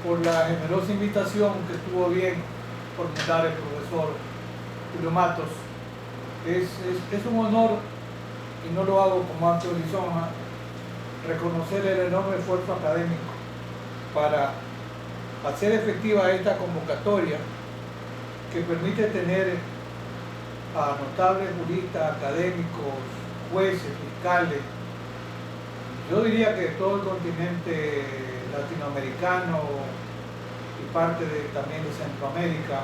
por la generosa invitación que estuvo bien formular el profesor Julio Matos. Es un honor, y no lo hago como acto de lisonja, reconocer el enorme esfuerzo académico para hacer efectiva esta convocatoria que permite tener a notables juristas, académicos, jueces, fiscales, yo diría que todo el continente latinoamericano y parte también de Centroamérica,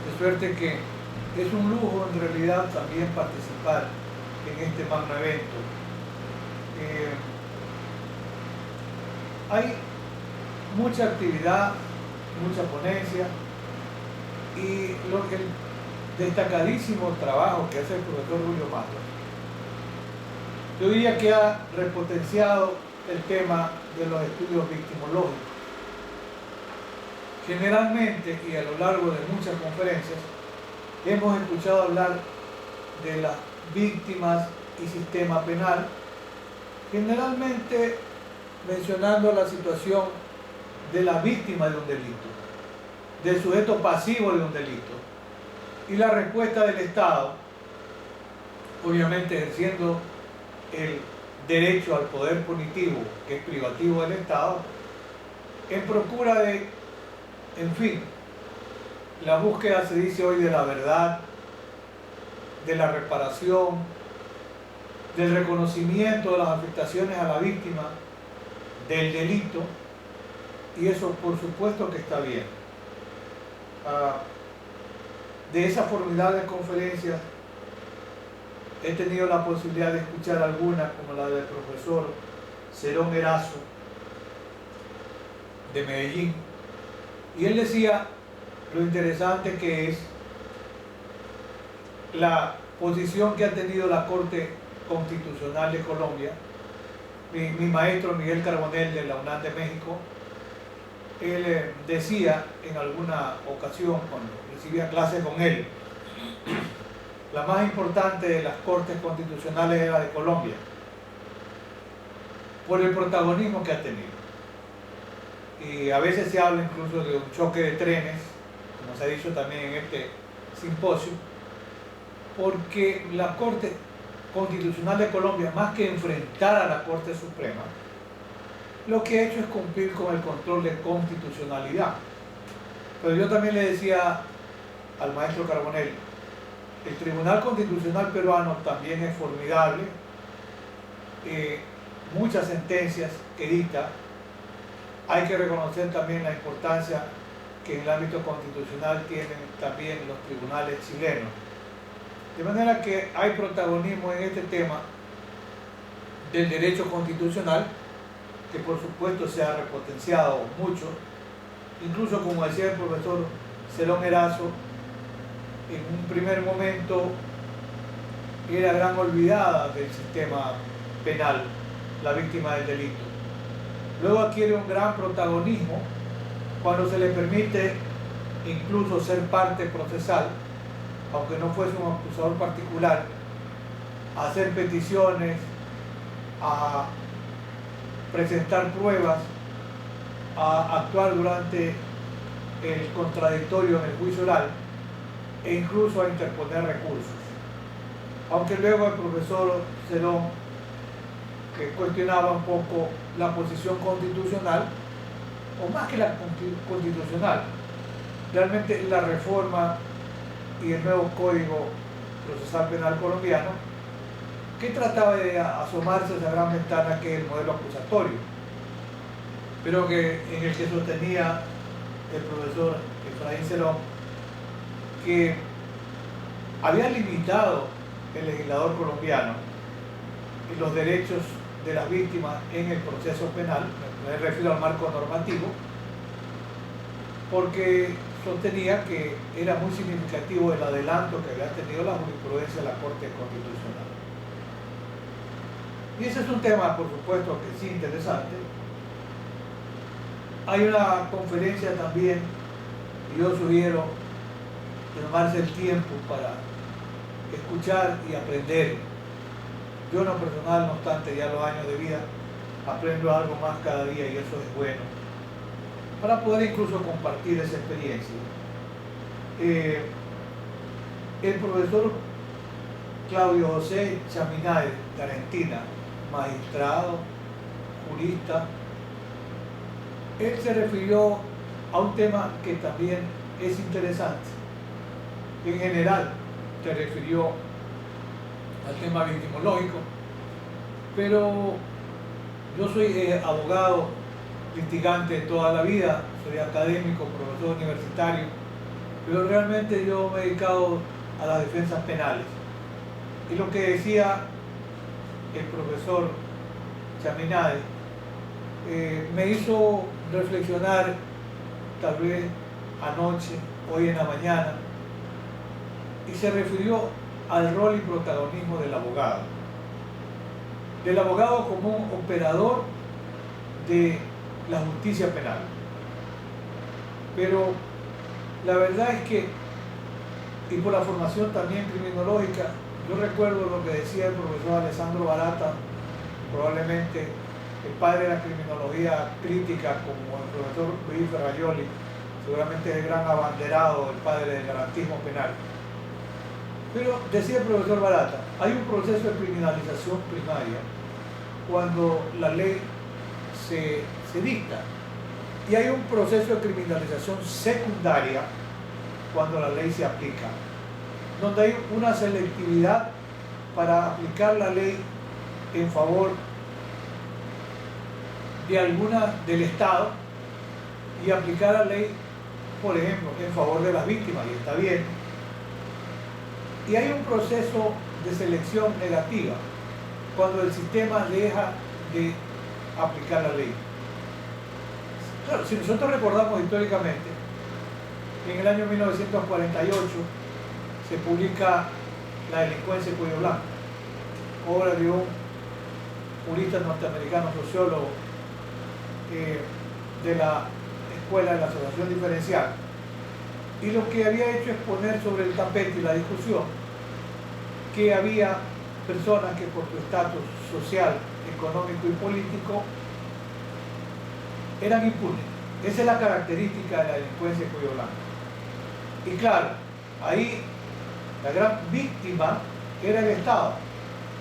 de suerte que es un lujo en realidad también participar en este magno evento. Hay mucha actividad, mucha ponencia y el destacadísimo trabajo que hace el profesor Julio Matos, yo diría que ha repotenciado el tema de los estudios victimológicos. Generalmente y a lo largo de muchas conferencias hemos escuchado hablar de las víctimas y sistema penal, generalmente mencionando la situación de la víctima de un delito, del sujeto pasivo de un delito, y la respuesta del Estado, obviamente ejerciendo el derecho al poder punitivo, que es privativo del Estado, en procura de, en fin, la búsqueda, se dice hoy, de la verdad, de la reparación, del reconocimiento de las afectaciones a la víctima, del delito, y eso por supuesto que está bien. De esas formidables conferencias he tenido la posibilidad de escuchar algunas, como la del profesor Cerón Erazo de Medellín, y él decía lo interesante que es la posición que ha tenido la Corte Constitucional de Colombia. Mi maestro Miguel Carbonell de la UNAM de México, él decía en alguna ocasión cuando recibía clases con él, la más importante de las Cortes Constitucionales era de Colombia, por el protagonismo que ha tenido. Y a veces se habla incluso de un choque de trenes, como se ha dicho también en este simposio, porque la Corte Constitucional de Colombia, más que enfrentar a la Corte Suprema, lo que ha hecho es cumplir con el control de constitucionalidad. Pero yo también le decía al maestro Carbonell, el Tribunal Constitucional peruano también es formidable, muchas sentencias que dicta. Hay que reconocer también la importancia que en el ámbito constitucional tienen también los tribunales chilenos. De manera que hay protagonismo en este tema del derecho constitucional, que por supuesto se ha repotenciado mucho. Incluso, como decía el profesor Cerón Erazo, en un primer momento era gran olvidada del sistema penal la víctima del delito. Luego adquiere un gran protagonismo cuando se le permite incluso ser parte procesal, aunque no fuese un acusador particular, a hacer peticiones, a presentar pruebas, a actuar durante el contradictorio en el juicio oral e incluso a interponer recursos. Aunque luego el profesor Cerón, que cuestionaba un poco la posición constitucional, o más que la constitucional, realmente la reforma y el nuevo Código Procesal Penal colombiano, que trataba de asomarse a esa gran ventana que es el modelo acusatorio, pero en el que sostenía el profesor Efraín Cerón que había limitado el legislador colombiano los derechos de las víctimas en el proceso penal, me refiero al marco normativo, porque sostenía que era muy significativo el adelanto que había tenido la jurisprudencia de la Corte Constitucional. Y ese es un tema, por supuesto, que es interesante. Hay una conferencia también, y yo sugiero tomarse el tiempo para escuchar y aprender. Yo en lo personal, no obstante, ya los años de vida, aprendo algo más cada día y eso es bueno. para poder incluso compartir esa experiencia. El profesor Claudio José Chaminade, de Argentina, magistrado, jurista, él se refirió a un tema que también es interesante. En general, se refirió al tema victimológico, pero yo soy abogado, litigante toda la vida, soy académico, profesor universitario, pero realmente yo me he dedicado a las defensas penales. Y lo que decía el profesor Chaminade me hizo reflexionar, tal vez anoche, hoy en la mañana, y se refirió al rol y protagonismo del abogado. Del abogado como un operador de la justicia penal. Pero la verdad es que, y por la formación también criminológica, yo recuerdo lo que decía el profesor Alessandro Barata, probablemente el padre de la criminología crítica, como el profesor Luis Ferraioli, seguramente es el gran abanderado, el padre del garantismo penal. Pero decía el profesor Barata, hay un proceso de criminalización primaria cuando la ley se dicta, y hay un proceso de criminalización secundaria cuando la ley se aplica, donde hay una selectividad para aplicar la ley en favor de alguna del Estado y aplicar la ley, por ejemplo, en favor de las víctimas, y está bien. Y hay un proceso de selección negativa cuando el sistema deja de aplicar la ley. Claro, si nosotros recordamos históricamente, en el año 1948 se publica La delincuencia de cuello blanco, obra de un jurista norteamericano, sociólogo de la escuela de la asociación diferencial, y lo que había hecho es poner sobre el tapete y la discusión que había personas que por su estatus social, económico y político eran impunes. Esa es la característica de la delincuencia de cuello blanco. Y claro, ahí la gran víctima era el Estado,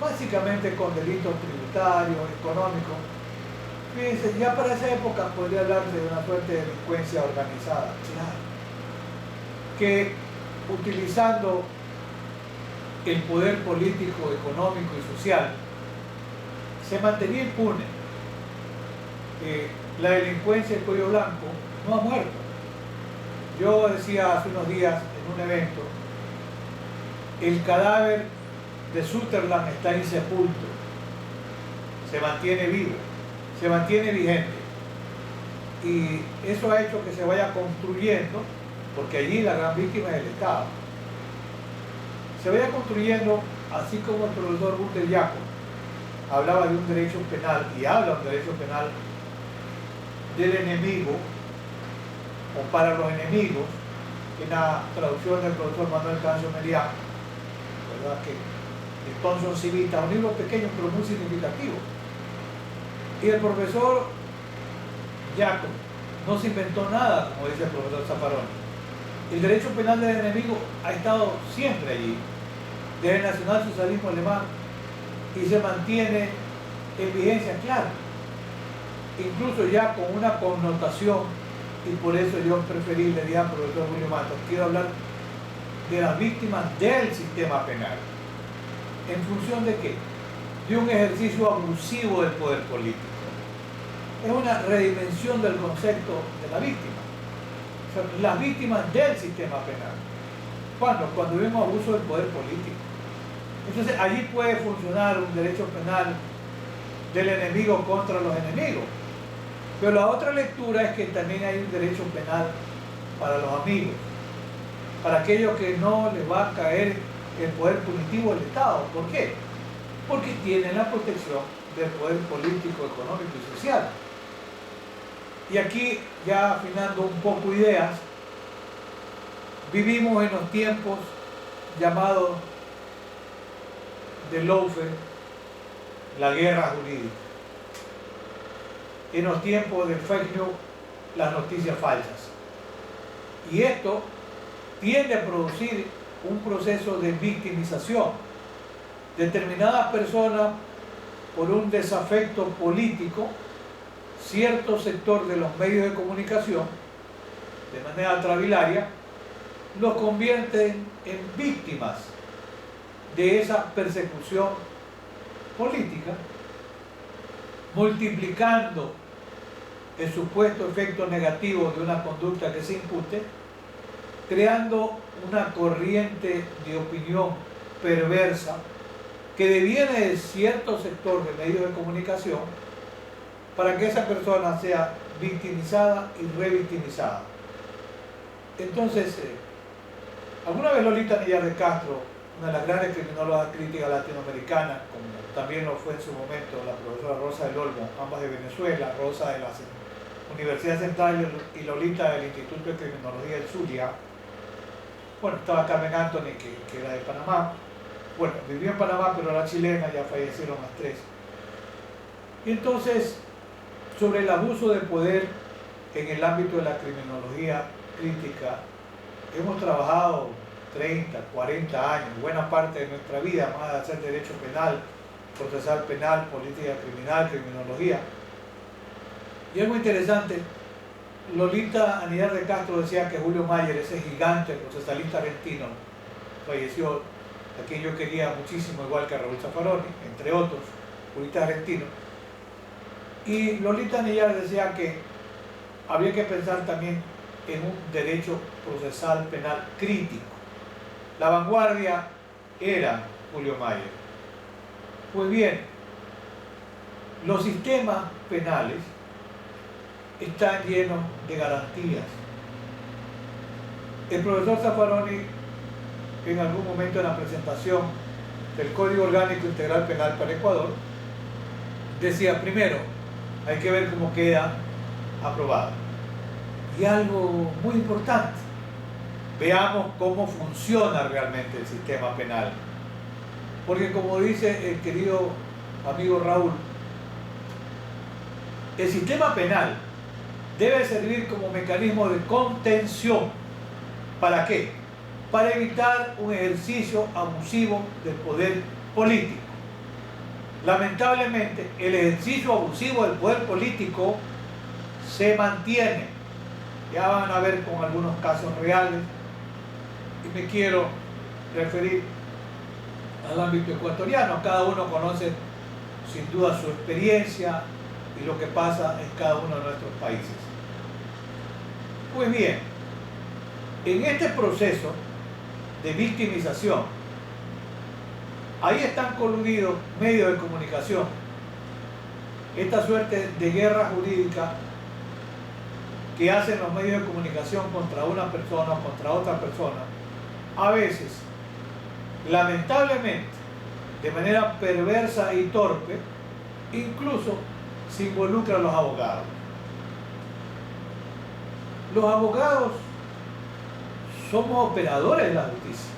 básicamente con delitos tributarios, económicos. Fíjense, ya para esa época podría hablarse de una suerte de delincuencia organizada, claro, que utilizando el poder político, económico y social se mantenía impune. La delincuencia de cuello blanco no ha muerto. Yo decía hace unos días en un evento, el cadáver de Sutherland está insepulto, se mantiene vivo, se mantiene vigente, y eso ha hecho que se vaya construyendo, porque allí la gran víctima es el Estado, se vaya construyendo, así como el profesor Gürtel Jacob hablaba de un derecho penal, y habla de un derecho penal del enemigo o para los enemigos, en la traducción del profesor Manuel Cancio Melián, ¿verdad? Que de Thomson Civita, un libro pequeño pero muy significativo. Y el profesor Jacob no se inventó nada, como dice el profesor Zaffaroni. El derecho penal del enemigo ha estado siempre allí, desde el nacionalsocialismo alemán, y se mantiene en vigencia, claro, incluso ya con una connotación, y por eso yo preferí, le dije al profesor Julio Matos, quiero hablar de las víctimas del sistema penal. ¿En función de qué? De un ejercicio abusivo del poder político. Es una redimensión del concepto de la víctima. O sea, las víctimas del sistema penal. ¿Cuándo? Cuando vemos abuso del poder político. Entonces allí puede funcionar un derecho penal del enemigo contra los enemigos. Pero la otra lectura es que también hay un derecho penal para los amigos, para aquellos que no les va a caer el poder punitivo del Estado. ¿Por qué? Porque tienen la protección del poder político, económico y social. Y aquí, ya afinando un poco ideas, vivimos en los tiempos llamados de lawfare, la guerra jurídica. En los tiempos del fake news, las noticias falsas. Y esto tiende a producir un proceso de victimización. Determinadas personas, por un desafecto político, cierto sector de los medios de comunicación, de manera travilaria, los convierten en víctimas de esa persecución política, multiplicando el supuesto efecto negativo de una conducta que se impute, creando una corriente de opinión perversa que deviene de cierto sector de medios de comunicación para que esa persona sea victimizada y revictimizada. Entonces, alguna vez Lolita Nellar de Castro, una de las grandes criminólogas críticas latinoamericanas, como también lo fue en su momento la profesora Rosa del Olmo, ambas de Venezuela, Rosa de la Universidad Central y Lolita del Instituto de Criminología del Zulia. Bueno, estaba Carmen Anthony, que era de Panamá. Bueno, vivió en Panamá, pero era chilena, ya fallecieron las tres. Y entonces, sobre el abuso de poder en el ámbito de la criminología crítica, hemos trabajado 30, 40 años, buena parte de nuestra vida, más de hacer derecho penal, procesal penal, política criminal, criminología. Y es muy interesante, Lolita Nellar de Castro decía que Julio Mayer, ese gigante procesalista argentino, falleció, a quien yo quería muchísimo, igual que a Raúl Zaffaroni, entre otros, juristas argentinos. Y Lolita Nellar decía que había que pensar también en un derecho procesal penal crítico. La vanguardia era Julio Mayer. Pues bien, los sistemas penales están llenos de garantías. El profesor Zaffaroni, en algún momento en la presentación del Código Orgánico Integral Penal para Ecuador, decía, primero, hay que ver cómo queda aprobado. Y algo muy importante, veamos cómo funciona realmente el sistema penal. Porque como dice el querido amigo Raúl, el sistema penal debe servir como mecanismo de contención. ¿Para qué? Para evitar un ejercicio abusivo del poder político. Lamentablemente, el ejercicio abusivo del poder político se mantiene. Ya van a ver con algunos casos reales. Y me quiero referir al ámbito ecuatoriano. Cada uno conoce sin duda su experiencia y lo que pasa en cada uno de nuestros países. Pues bien, en este proceso de victimización, ahí están coludidos medios de comunicación. Esta suerte de guerra jurídica que hacen los medios de comunicación contra una persona o contra otra persona, a veces, lamentablemente, de manera perversa y torpe, incluso se involucran los abogados. Los abogados somos operadores de la justicia,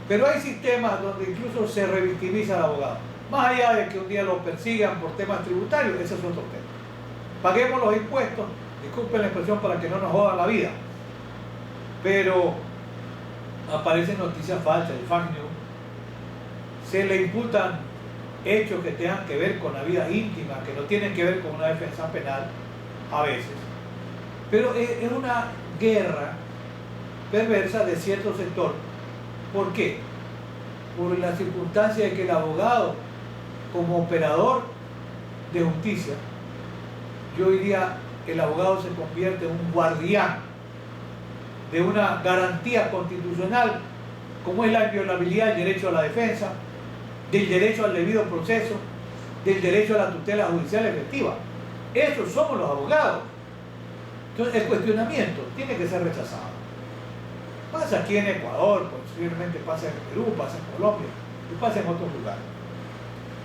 pero hay sistemas donde incluso se revictimiza al abogado. Más allá de que un día lo persigan por temas tributarios, ese es otro tema. Paguemos los impuestos, disculpen la expresión para que no nos jodan la vida, pero aparecen noticias falsas, el fake news, se le imputan hechos que tengan que ver con la vida íntima, que no tienen que ver con una defensa penal, a veces. Pero es una guerra perversa de cierto sector. ¿Por qué? Por la circunstancia de que el abogado, como operador de justicia, yo diría que el abogado se convierte en un guardián de una garantía constitucional, como es la inviolabilidad del derecho a la defensa, del derecho al debido proceso, del derecho a la tutela judicial efectiva. Esos somos los abogados. Entonces el cuestionamiento tiene que ser rechazado. Pasa aquí en Ecuador, posiblemente pasa en Perú, pasa en Colombia y pasa en otros lugares.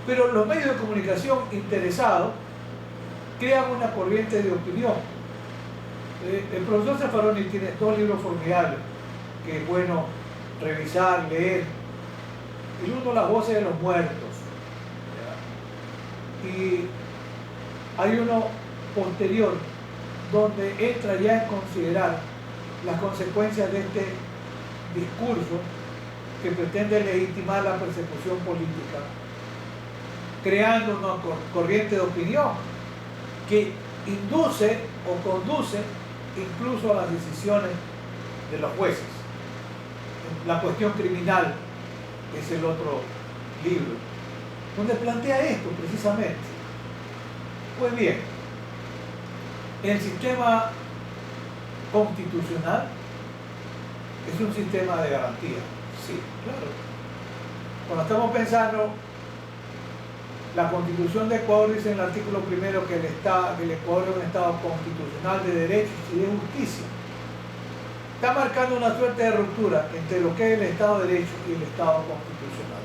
Pero los medios de comunicación interesados crean una corriente de opinión. El profesor Zaffaroni tiene 2 libros formidables que es bueno revisar, leer. El uno, Las voces de los muertos. ¿Ya? Y hay uno posterior donde entra ya en considerar las consecuencias de este discurso que pretende legitimar la persecución política, creando una corriente de opinión que induce o conduce incluso a las decisiones de los jueces. La cuestión criminal es el otro libro, donde plantea esto precisamente. Pues bien, el sistema constitucional es un sistema de garantía. Sí, claro. Cuando estamos pensando, la Constitución de Ecuador dice en el artículo primero que el Ecuador es un Estado constitucional de derechos y de justicia. Está marcando una suerte de ruptura entre lo que es el Estado de Derecho y el Estado constitucional.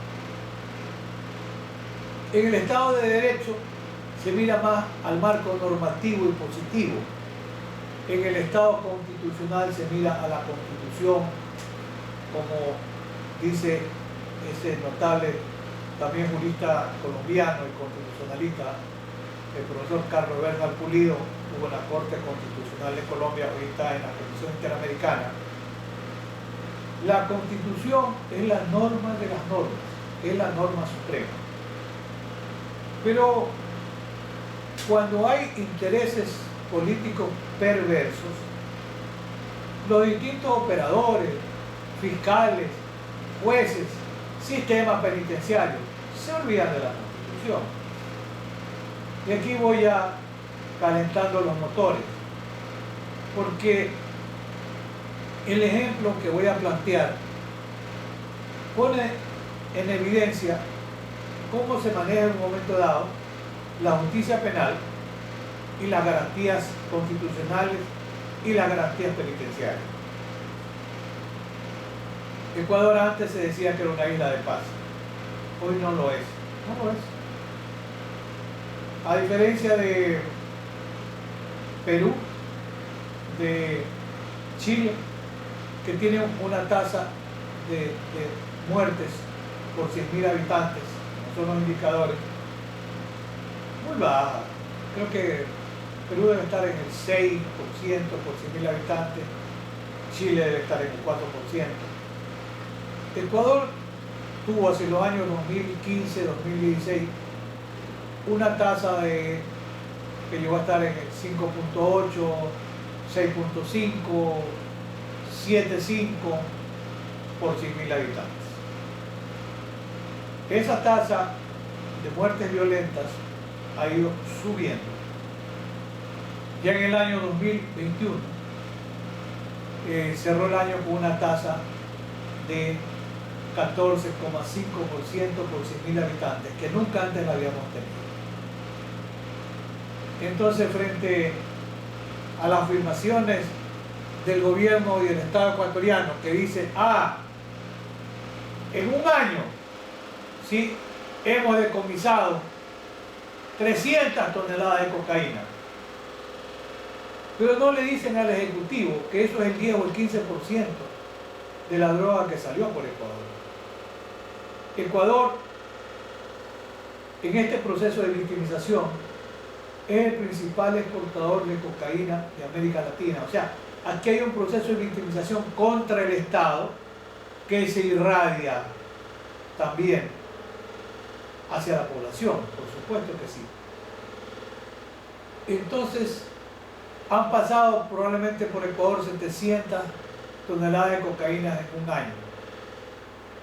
En el Estado de Derecho se mira más al marco normativo y positivo. En el Estado constitucional se mira a la Constitución, como dice ese notable también jurista colombiano y constitucionalista, el profesor Carlos Bernal Pulido, hubo en la Corte Constitucional de Colombia, hoy está en la Comisión Interamericana. La Constitución es la norma de las normas, es la norma suprema. Pero cuando hay intereses políticos perversos, los distintos operadores, fiscales, jueces, sistemas penitenciarios, se olvidan de la Constitución. Y aquí voy a calentando los motores, porque el ejemplo que voy a plantear pone en evidencia cómo se maneja en un momento dado la justicia penal y las garantías constitucionales y las garantías penitenciarias. Ecuador antes se decía que era una isla de paz, hoy no lo es, no lo es. A diferencia de Perú, de Chile, que tiene una tasa de muertes por 100.000 habitantes, son los indicadores, muy baja. Creo que Perú debe estar en el 6% por 100.000 habitantes, Chile debe estar en el 4%. Ecuador tuvo hacia los años 2015-2016 una tasa que llegó a estar en el 5.8, 6.5, 7.5 por 100.000 habitantes. Esa tasa de muertes violentas ha ido subiendo. Ya en el año 2021 cerró el año con una tasa de 14,5% por 100.000 habitantes, que nunca antes la habíamos tenido. Entonces, frente a las afirmaciones del gobierno y del Estado ecuatoriano que dice, en un año sí hemos decomisado 300 toneladas de cocaína, pero no le dicen al Ejecutivo que eso es el 10 o el 15% de la droga que salió por Ecuador. Ecuador, en este proceso de victimización, es el principal exportador de cocaína de América Latina. O sea, aquí hay un proceso de victimización contra el Estado que se irradia también hacia la población, por supuesto que sí. Entonces, han pasado probablemente por Ecuador 700 toneladas de cocaína en un año.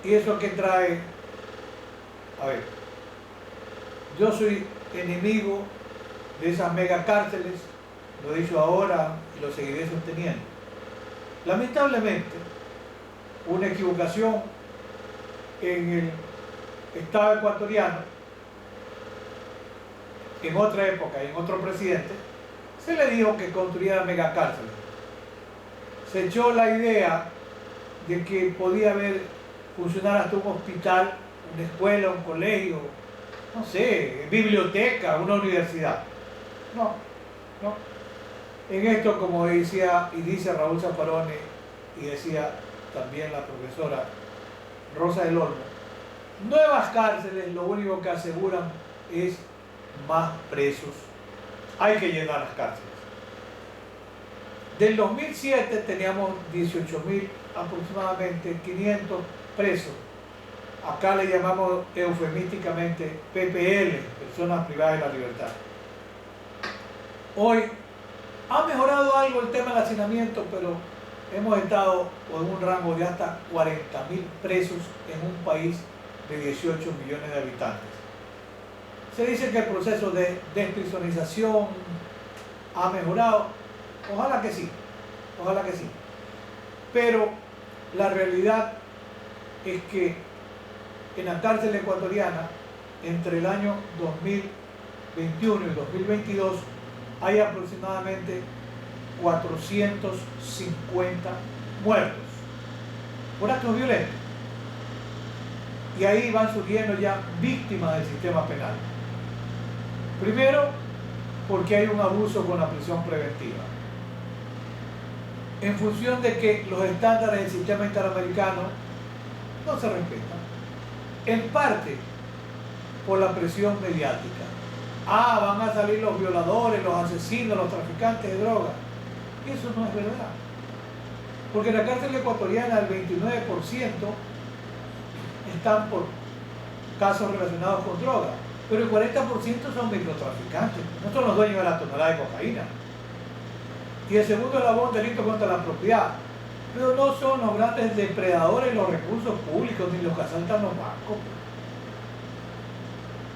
¿Y eso qué trae? A ver, yo soy enemigo de esas megacárceles, lo he dicho ahora y lo seguiré sosteniendo. Lamentablemente, una equivocación en el Estado ecuatoriano, en otra época y en otro presidente, se le dijo que construyera megacárceles. Se echó la idea de que podía funcionar hasta un hospital, una escuela, un colegio, no sé, biblioteca, una universidad. No. En esto, como decía y dice Raúl Zaffaroni, y decía también la profesora Rosa del Olmo, nuevas cárceles lo único que aseguran es más presos. Hay que llenar las cárceles. Del 2007 teníamos 18.000 aproximadamente 500 presos. Acá le llamamos eufemísticamente PPL, personas privadas de la libertad. Hoy ha mejorado algo el tema del hacinamiento, pero hemos estado en un rango de hasta 40.000 presos en un país de 18 millones de habitantes. Se dice que el proceso de desprisionización ha mejorado. Ojalá que sí, ojalá que sí. Pero la realidad es que en la cárcel ecuatoriana, entre el año 2021 y 2022, hay aproximadamente 450 muertos por actos violentos. Y ahí van surgiendo ya víctimas del sistema penal. Primero, porque hay un abuso con la prisión preventiva. En función de que los estándares del sistema interamericano no se respetan. En parte por la presión mediática. Van a salir los violadores, los asesinos, los traficantes de drogas. Y eso no es verdad. Porque en la cárcel ecuatoriana el 29% están por casos relacionados con drogas. Pero el 40% son microtraficantes. No son los dueños de la tonelada de cocaína. Y el segundo eslabón, delito contra la propiedad. Pero no son los grandes depredadores de los recursos públicos ni los que asaltan los bancos.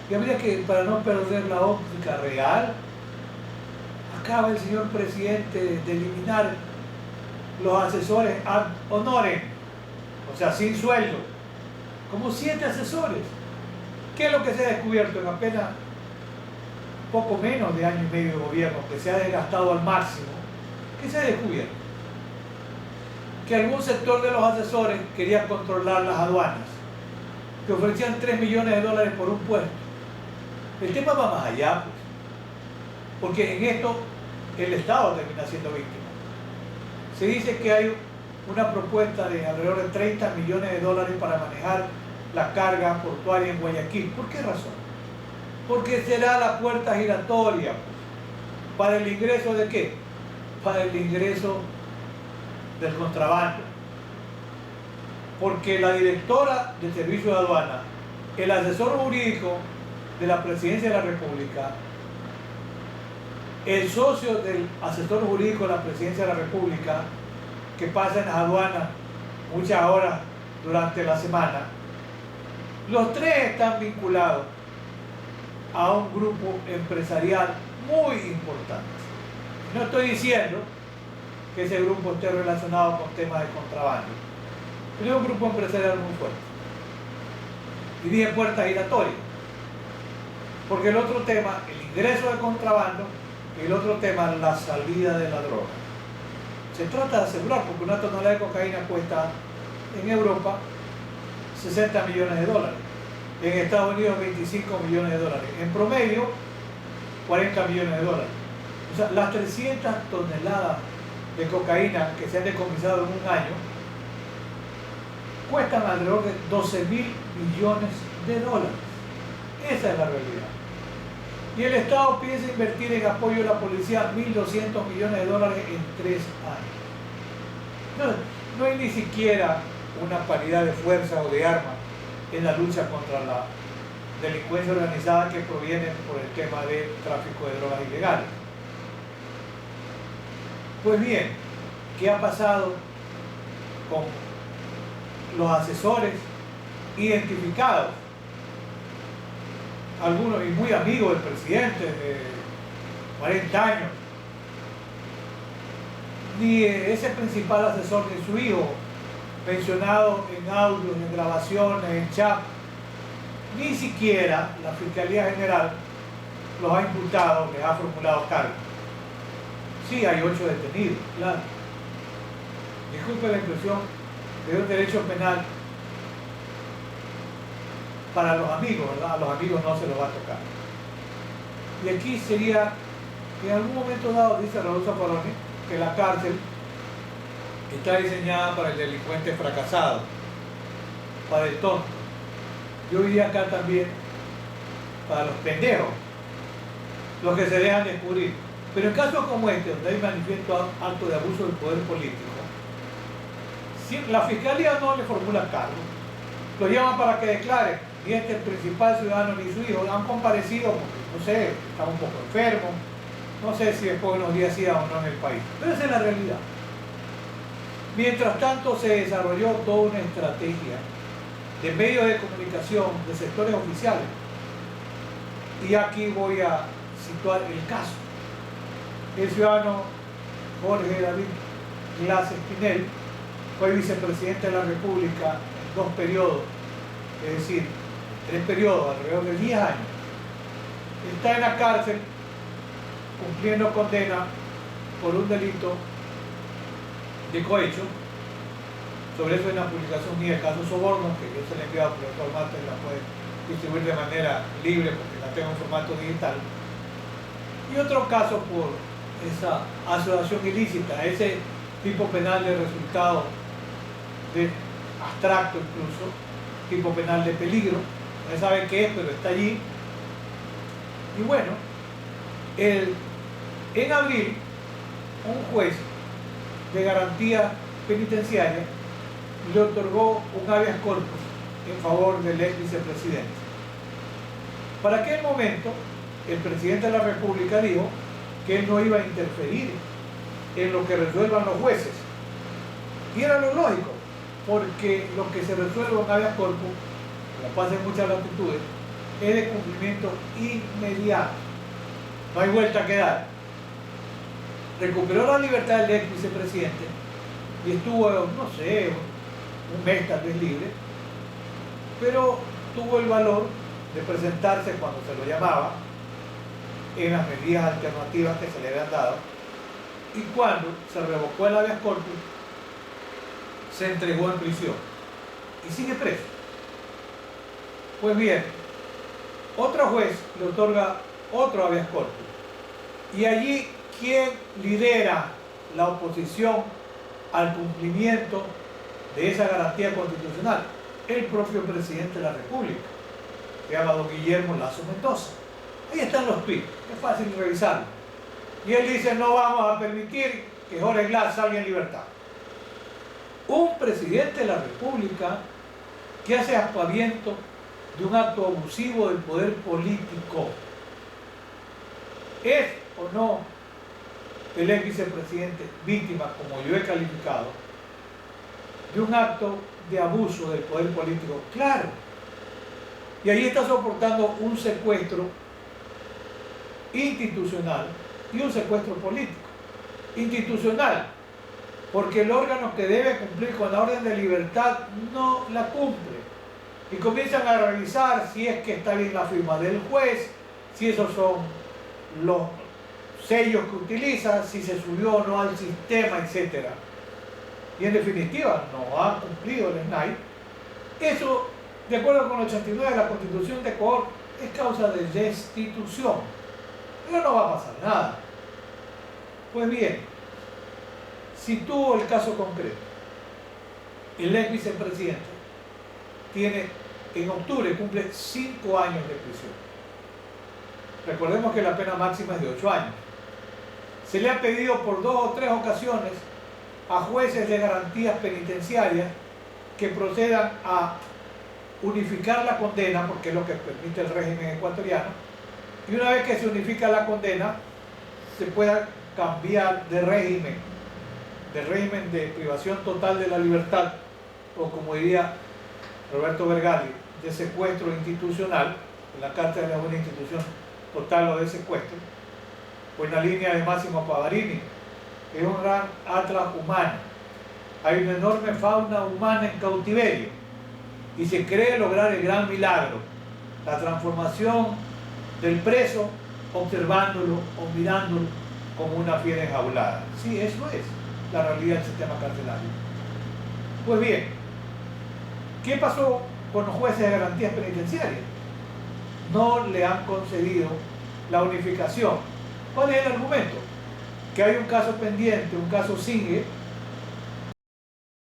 Y habría que, para no perder la óptica real, acaba el señor presidente de eliminar los asesores ad honorem, o sea, sin sueldo, como 7 asesores. ¿Qué es lo que se ha descubierto en apenas poco menos de año y medio de gobierno, que se ha desgastado al máximo? ¿Qué se ha descubierto? Que algún sector de los asesores quería controlar las aduanas, que ofrecían $3 millones por un puesto. El tema va más allá, pues, porque en esto el Estado termina siendo víctima. Se dice que hay una propuesta de alrededor de $30 millones para manejar la carga portuaria en Guayaquil. ¿Por qué razón? Porque será la puerta giratoria, pues, para el ingreso de ¿qué? Para el ingreso del contrabando. Porque la directora del Servicio de Aduana, el asesor jurídico de la Presidencia de la República, el socio del asesor jurídico de la Presidencia de la República, que pasa en las aduanas muchas horas durante la semana, los tres están vinculados a un grupo empresarial muy importante. No estoy diciendo que ese grupo esté relacionado con temas de contrabando, pero es un grupo empresarial muy fuerte. Y dije puerta giratoria, porque el otro tema, el ingreso de contrabando, y el otro tema, la salida de la droga. Se trata de asegurar, porque una tonelada de cocaína cuesta en Europa $60 millones, en Estados Unidos $25 millones, en promedio $40 millones. O sea, las 300 toneladas de cocaína que se han decomisado en un año cuestan alrededor de $12.000 millones. Esa es la realidad. Y el Estado piensa invertir en apoyo a la policía $1.200 millones en 3 años. No hay ni siquiera una paridad de fuerza o de armas en la lucha contra la delincuencia organizada que proviene por el tema de tráfico de drogas ilegales. Pues bien, ¿qué ha pasado con los asesores identificados? Algunos y muy amigos del presidente de 40 años, ni ese principal asesor ni su hijo, mencionado en audios, en grabaciones, en chat, ni siquiera la Fiscalía General los ha imputado, les ha formulado cargos. Sí, hay 8 detenidos, claro. Disculpe la expresión, de un derecho penal para los amigos, ¿verdad? A los amigos no se los va a tocar. Y aquí sería que en algún momento dado, dice Raúl Zaffaroni, que la cárcel está diseñada para el delincuente fracasado, para el tonto. Yo diría acá también para los pendejos, los que se dejan descubrir. Pero en casos como este, donde hay manifiesto acto de abuso del poder político, si la fiscalía no le formula cargo, lo llaman para que declare, y el principal ciudadano ni su hijo han comparecido porque, no sé, estaba un poco enfermo, no sé si después de unos días sí o no en el país, pero esa es la realidad. Mientras tanto se desarrolló toda una estrategia de medios de comunicación, de sectores oficiales, y aquí voy a situar el caso. El ciudadano Jorge David Glass Espinel fue vicepresidente de la República en 2 periodos, es decir, 3 periodos, alrededor de 10 años. Está en la cárcel cumpliendo condena por un delito de cohecho. Sobre eso hay una publicación mía, el caso Soborno, que yo se la he enviado por el formato y la puede distribuir de manera libre porque la tengo en formato digital. Y otro caso por esa asociación ilícita, ese tipo penal de resultado de abstracto incluso, tipo penal de peligro, no sabe qué es, pero está allí. Y bueno, en abril, un juez de garantía penitenciaria le otorgó un habeas corpus en favor del ex vicepresidente. Para aquel momento, el presidente de la República dijo que él no iba a interferir en lo que resuelvan los jueces. Y era lo lógico, porque lo que se resuelve en habeas corpus, que la pasa en muchas latitudes, es de cumplimiento inmediato. No hay vuelta que dar. Recuperó la libertad del ex vicepresidente y estuvo, no sé, un mes tal vez libre, pero tuvo el valor de presentarse cuando se lo llamaba en las medidas alternativas que se le habían dado, y cuando se revocó el habeas corpus se entregó en prisión y sigue preso. Pues bien, otro juez le otorga otro habeas corpus, y allí ¿quién lidera la oposición al cumplimiento de esa garantía constitucional? El propio presidente de la República, se llama don Guillermo Lasso Mendoza. Ahí están los tweets, es fácil revisarlo. Y él dice: no vamos a permitir que Jorge Glass salga en libertad. Un presidente de la República que hace aspaviento de un acto abusivo del poder político. ¿Es o no el ex vicepresidente víctima, como yo he calificado, de un acto de abuso del poder político? Claro. Y ahí está soportando un secuestro institucional y un secuestro político. Institucional, porque el órgano que debe cumplir con la orden de libertad no la cumple. Y comienzan a revisar si es que está bien la firma del juez, si esos son los sellos que utiliza, si se subió o no al sistema, etc. Y en definitiva, no ha cumplido el SNAI. Eso, de acuerdo con el 89 de la Constitución de Ecuador, es causa de destitución. Pero no va a pasar nada. Pues bien, sitúo el caso concreto. El ex vicepresidente tiene, en octubre, cumple 5 años de prisión. Recordemos que la pena máxima es de 8 años. Se le ha pedido por 2 o 3 ocasiones a jueces de garantías penitenciarias que procedan a unificar la condena, porque es lo que permite el régimen ecuatoriano, y una vez que se unifica la condena, se pueda cambiar de régimen de privación total de la libertad, o como diría Roberto Vergali, de secuestro institucional. En la Carta de una institución total o de secuestro, o en la línea de Máximo Pavarini, es un gran atlas humano. Hay una enorme fauna humana en cautiverio y se cree lograr el gran milagro, la transformación del preso observándolo o mirándolo como una fiera enjaulada. Sí, eso es la realidad del sistema carcelario. Pues bien, ¿qué pasó con los jueces de garantías penitenciarias? No le han concedido la unificación. ¿Cuál es el argumento? Que hay un caso pendiente, un caso SINGUE,